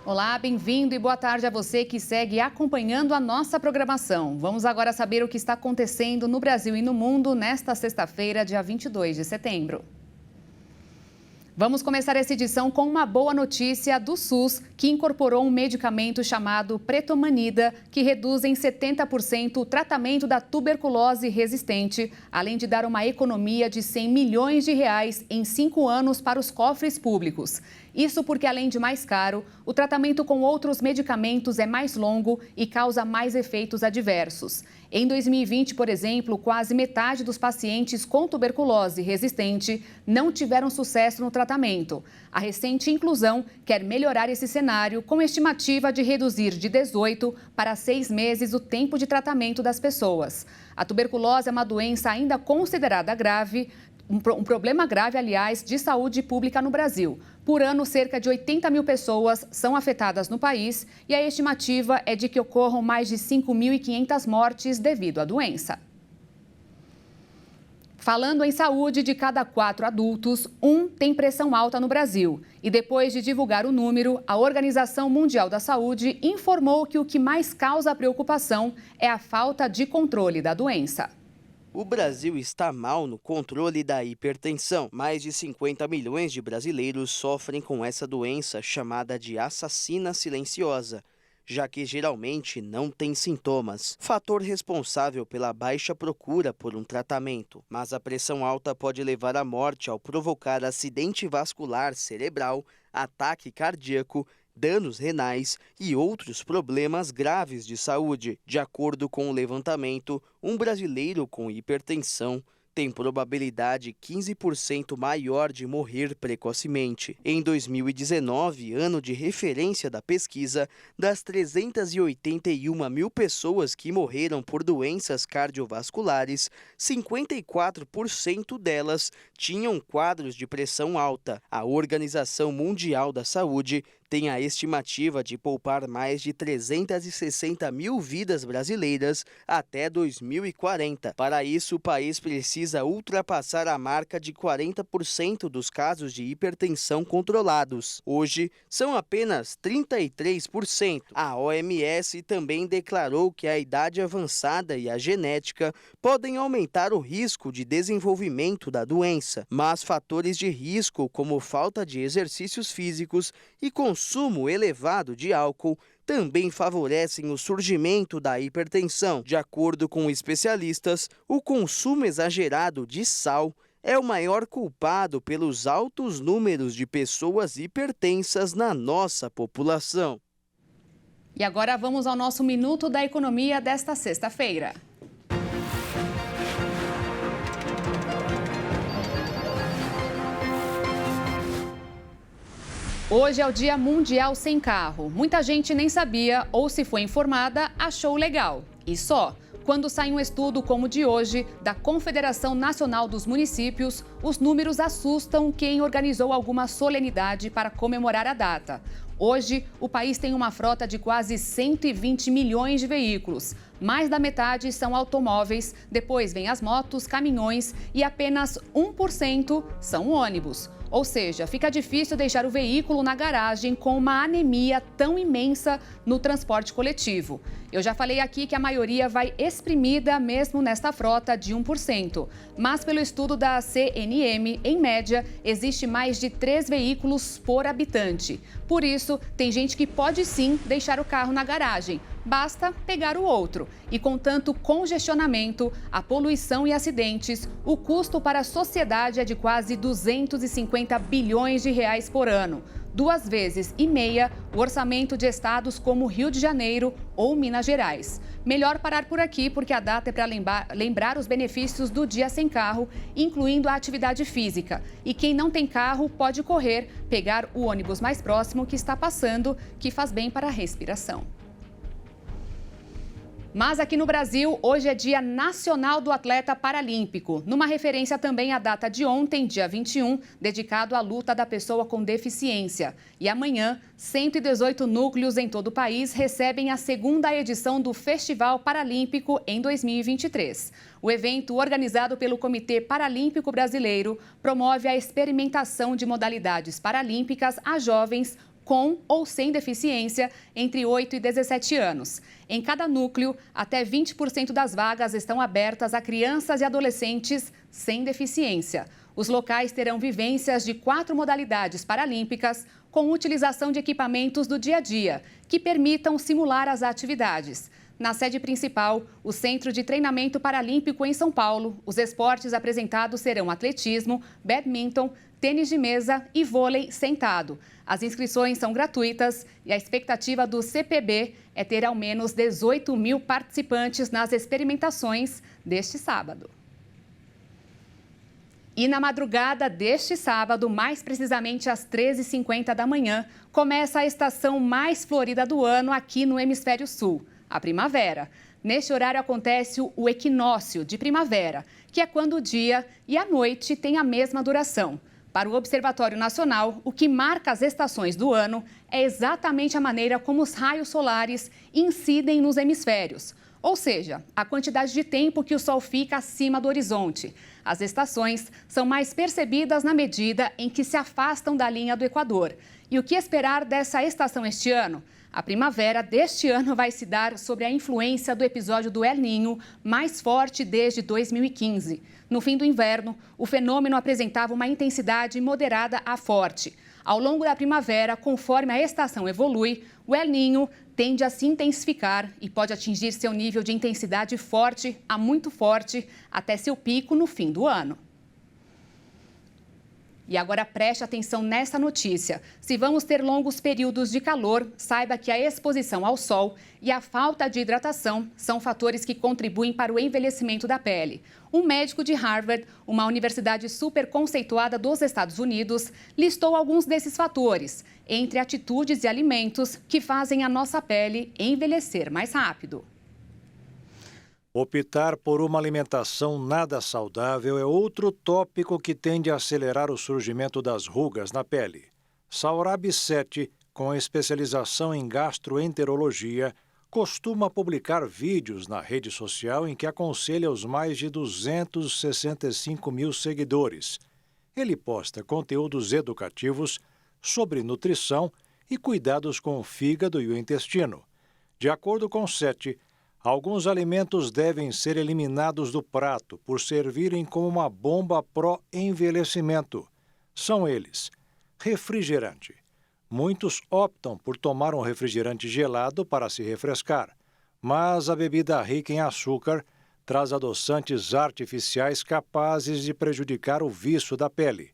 Olá, bem-vindo e boa tarde a você que segue acompanhando a nossa programação. Vamos agora saber o que está acontecendo no Brasil e no mundo nesta sexta-feira, dia 22 de setembro. Vamos começar essa edição com uma boa notícia do SUS, que incorporou um medicamento chamado Pretomanida, que reduz em 70% o tratamento da tuberculose resistente, além de dar uma economia de 100 milhões de reais em 5 anos para os cofres públicos. Isso porque, além de mais caro, o tratamento com outros medicamentos é mais longo e causa mais efeitos adversos. Em 2020, por exemplo, quase metade dos pacientes com tuberculose resistente não tiveram sucesso no tratamento. A recente inclusão quer melhorar esse cenário com estimativa de reduzir de 18 para 6 meses o tempo de tratamento das pessoas. A tuberculose é uma doença ainda considerada grave, um problema grave, aliás, de saúde pública no Brasil. Por ano, cerca de 80 mil pessoas são afetadas no país e a estimativa é de que ocorram mais de 5.500 mortes devido à doença. Falando em saúde, de cada 4 adultos, 1 tem pressão alta no Brasil. E depois de divulgar o número, a Organização Mundial da Saúde informou que o que mais causa preocupação é a falta de controle da doença. O Brasil está mal no controle da hipertensão. Mais de 50 milhões de brasileiros sofrem com essa doença chamada de assassina silenciosa, já que geralmente não tem sintomas, fator responsável pela baixa procura por um tratamento. Mas a pressão alta pode levar à morte ao provocar acidente vascular cerebral, ataque cardíaco, danos renais e outros problemas graves de saúde. De acordo com o levantamento, um brasileiro com hipertensão tem probabilidade 15% maior de morrer precocemente. Em 2019, ano de referência da pesquisa, das 381 mil pessoas que morreram por doenças cardiovasculares, 54% delas tinham quadros de pressão alta. A Organização Mundial da Saúde tem a estimativa de poupar mais de 360 mil vidas brasileiras até 2040. Para isso, o país precisa ultrapassar a marca de 40% dos casos de hipertensão controlados. Hoje, são apenas 33%. A OMS também declarou que a idade avançada e a genética podem aumentar o risco de desenvolvimento da doença, mas fatores de risco como falta de exercícios físicos e consumo elevado de álcool também favorecem o surgimento da hipertensão. De acordo com especialistas, o consumo exagerado de sal é o maior culpado pelos altos números de pessoas hipertensas na nossa população. E agora vamos ao nosso Minuto da Economia desta sexta-feira. Hoje é o Dia Mundial Sem Carro. Muita gente nem sabia ou, se foi informada, achou legal. E só. Quando sai um estudo como o de hoje, da Confederação Nacional dos Municípios, os números assustam quem organizou alguma solenidade para comemorar a data. Hoje, o país tem uma frota de quase 120 milhões de veículos. Mais da metade são automóveis, depois vem as motos, caminhões e apenas 1% são ônibus. Ou seja, fica difícil deixar o veículo na garagem com uma anemia tão imensa no transporte coletivo. Eu já falei aqui que a maioria vai exprimida mesmo nesta frota de 1%. Mas pelo estudo da CNM, em média, existe mais de 3 veículos por habitante. Por isso, tem gente que pode sim deixar o carro na garagem. Basta pegar o outro. E com tanto congestionamento, a poluição e acidentes, o custo para a sociedade é de quase 250 bilhões de reais por ano. 2,5 vezes o orçamento de estados como Rio de Janeiro ou Minas Gerais. Melhor parar por aqui, porque a data é para lembrar os benefícios do dia sem carro, incluindo a atividade física. E quem não tem carro pode correr, pegar o ônibus mais próximo que está passando, que faz bem para a respiração. Mas aqui no Brasil, hoje é Dia Nacional do Atleta Paralímpico, numa referência também à data de ontem, dia 21, dedicado à luta da pessoa com deficiência. E amanhã, 118 núcleos em todo o país recebem a segunda edição do Festival Paralímpico em 2023. O evento, organizado pelo Comitê Paralímpico Brasileiro, promove a experimentação de modalidades paralímpicas a jovens com ou sem deficiência entre 8 e 17 anos. Em cada núcleo, até 20% das vagas estão abertas a crianças e adolescentes sem deficiência. Os locais terão vivências de 4 modalidades paralímpicas, com utilização de equipamentos do dia a dia, que permitam simular as atividades. Na sede principal, o Centro de Treinamento Paralímpico em São Paulo, os esportes apresentados serão atletismo, badminton, tênis de mesa e vôlei sentado. As inscrições são gratuitas e a expectativa do CPB é ter ao menos 18 mil participantes nas experimentações deste sábado. E na madrugada deste sábado, mais precisamente às 13h50 da manhã, começa a estação mais florida do ano aqui no Hemisfério Sul, a primavera. Neste horário acontece o equinócio de primavera, que é quando o dia e a noite têm a mesma duração. Para o Observatório Nacional, o que marca as estações do ano é exatamente a maneira como os raios solares incidem nos hemisférios, ou seja, a quantidade de tempo que o Sol fica acima do horizonte. As estações são mais percebidas na medida em que se afastam da linha do Equador. E o que esperar dessa estação este ano? A primavera deste ano vai se dar sob a influência do episódio do El Niño, mais forte desde 2015. No fim do inverno, o fenômeno apresentava uma intensidade moderada a forte. Ao longo da primavera, conforme a estação evolui, o El Niño tende a se intensificar e pode atingir seu nível de intensidade forte a muito forte até seu pico no fim do ano. E agora preste atenção nessa notícia. Se vamos ter longos períodos de calor, saiba que a exposição ao sol e a falta de hidratação são fatores que contribuem para o envelhecimento da pele. Um médico de Harvard, uma universidade super conceituada dos Estados Unidos, listou alguns desses fatores, entre atitudes e alimentos que fazem a nossa pele envelhecer mais rápido. Optar por uma alimentação nada saudável é outro tópico que tende a acelerar o surgimento das rugas na pele. Saurabh Sethi, com especialização em gastroenterologia, costuma publicar vídeos na rede social em que aconselha os mais de 265 mil seguidores. Ele posta conteúdos educativos sobre nutrição e cuidados com o fígado e o intestino. De acordo com Sethi, alguns alimentos devem ser eliminados do prato por servirem como uma bomba pró-envelhecimento. São eles: refrigerante. Muitos optam por tomar um refrigerante gelado para se refrescar, mas a bebida rica em açúcar traz adoçantes artificiais capazes de prejudicar o viço da pele.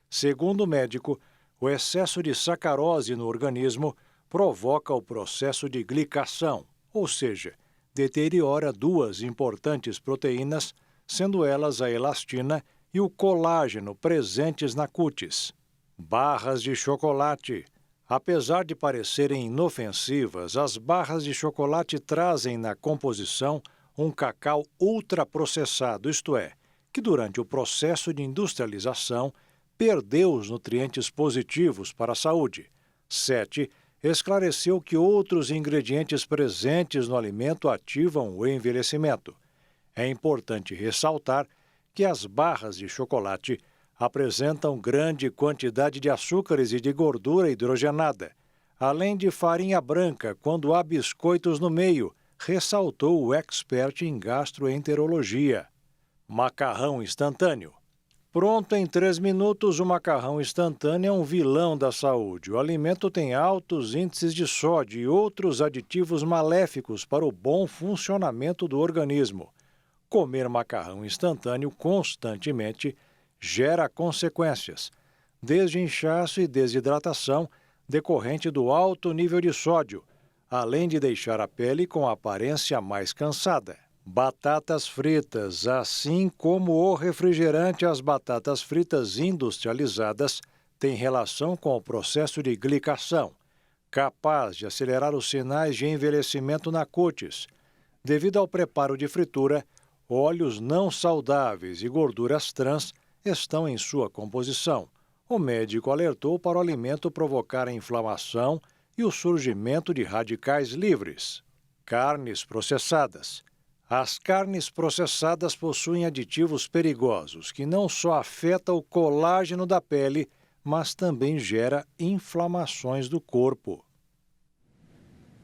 Segundo o médico, o excesso de sacarose no organismo provoca o processo de glicação, ou seja, deteriora duas importantes proteínas, sendo elas a elastina e o colágeno presentes na cútis. Barras de chocolate. Apesar de parecerem inofensivas, as barras de chocolate trazem na composição um cacau ultraprocessado, isto é, que durante o processo de industrialização perdeu os nutrientes positivos para a saúde. Sethi esclareceu que outros ingredientes presentes no alimento ativam o envelhecimento. É importante ressaltar que as barras de chocolate apresentam grande quantidade de açúcares e de gordura hidrogenada, além de farinha branca quando há biscoitos no meio, ressaltou o expert em gastroenterologia. Macarrão instantâneo. Pronto em 3 minutos, o macarrão instantâneo é um vilão da saúde. O alimento tem altos índices de sódio e outros aditivos maléficos para o bom funcionamento do organismo. Comer macarrão instantâneo constantemente gera consequências, desde inchaço e desidratação decorrente do alto nível de sódio, além de deixar a pele com a aparência mais cansada. Batatas fritas. Assim como o refrigerante, as batatas fritas industrializadas têm relação com o processo de glicação, capaz de acelerar os sinais de envelhecimento na cútis. Devido ao preparo de fritura, óleos não saudáveis e gorduras trans estão em sua composição. O médico alertou para o alimento provocar a inflamação e o surgimento de radicais livres. Carnes processadas. As carnes processadas possuem aditivos perigosos que não só afetam o colágeno da pele, mas também gera inflamações do corpo.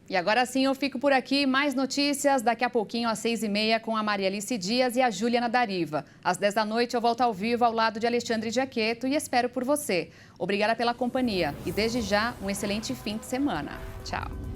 E agora sim eu fico por aqui. Mais notícias daqui a pouquinho às 6h30 com a Maria Alice Dias e a Juliana Dariva. Às 10 da noite eu volto ao vivo ao lado de Alexandre Giaquetto e espero por você. Obrigada pela companhia e desde já um excelente fim de semana. Tchau.